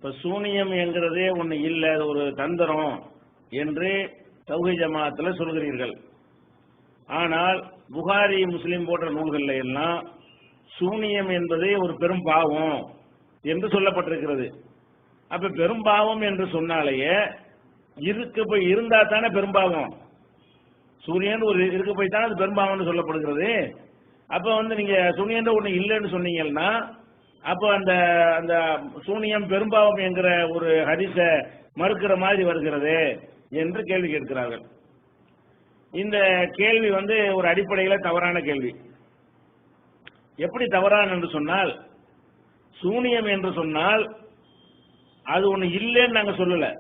இப்ப சூனியம் என்கிறதே ஒண்ணு இல்ல, அது ஒரு தந்திரம் என்று தௌஹீத் ஜமாஅத்துல சொல்கிறீர்கள். ஆனால் புகாரி, முஸ்லிம் போன்ற நூல்கள்ல எல்லாம் சூனியம் என்பதே ஒரு பெரும் பாவம் என்று சொல்லப்பட்டிருக்கிறது. அப்ப பெரும் பாவம் என்று சொன்னாலேயே இருக்கு போய் இருந்தா தானே பெரும்பாவம். சூரியன் ஒரு இருக்கு போய் தானே அது பெரும்பாவம்னு சொல்லப்படுகிறது. அப்ப நீங்க சூனியன் ஒண்ணு இல்லைன்னு சொன்னீங்கன்னா அப்ப அந்த அந்த சூனியம் பெரும்பாவம் என்கிற ஒரு ஹதீஸ மறுக்கிற மாதிரி வருகிறது என்று கேள்வி கேட்கிறார்கள். இந்த கேள்வி ஒரு அடிப்படையில தவறான கேள்வி. எப்படி தவறான என்று சொன்னால், சூனியம் என்று சொன்னால் அது ஒண்ணு இல்லைன்னு நாங்க சொல்லல.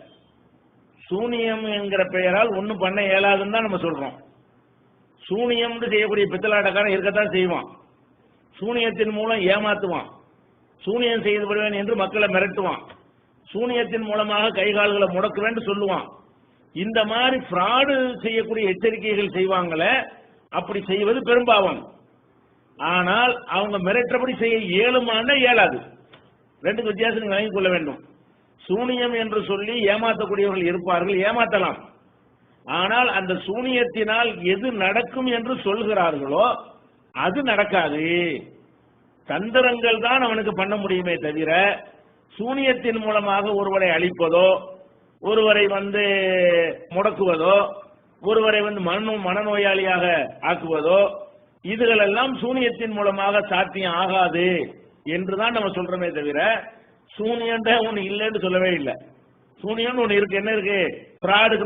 சூனியம் என்கிற பெயரால் ஒண்ணும் பண்ண இயலாதுன்னு தான் நம்ம சொல்றோம். சூனியம் செய்யக்கூடிய பித்தலாட்டக்காரன் இருக்கத்தான் செய்வான். சூனியத்தின் மூலம் ஏமாத்துவான், சூனியம் செய்து விடுவேன் என்று மக்களை மிரட்டுவான், சூனியத்தின் மூலமாக கைகால்களை முடக்குவேன் சொல்லுவான். இந்த மாதிரி ஃப்ராடு செய்யக்கூடிய எச்சரிக்கைகள் செய்வாங்களே, அப்படி செய்வது பெரும்பாவம். ஆனால் அவங்க மிரட்டபடி செய்ய இயலுமான இயலாது. ரெண்டுக்கு வித்தியாசம் நீங்க வழங்கிக் கொள்ள வேண்டும். சூனியம் என்று சொல்லி ஏமாற்றக்கூடியவர்கள் இருப்பார்கள், ஏமாற்றலாம். ஆனால் அந்த சூனியத்தினால் எது நடக்கும் என்று சொல்கிறார்களோ அது நடக்காது. தந்திரங்கள் தான் அவனுக்கு பண்ண முடியுமே தவிர சூனியத்தின் மூலமாக ஒருவரை அழிப்பதோ, ஒருவரை முடக்குவதோ, ஒருவரை மனநோயாளியாக ஆக்குவதோ, இதுகளெல்லாம் சூனியத்தின் மூலமாக சாத்தியம் ஆகாது என்றுதான் நம்ம சொல்றோமே தவிர சூனியன்ற ஒண்ணு இல்லைன்னு சொல்லவே இல்லை. சூனியம் ஒண்ணு இருக்கு. என்ன இருக்கு? பிராடுக்கு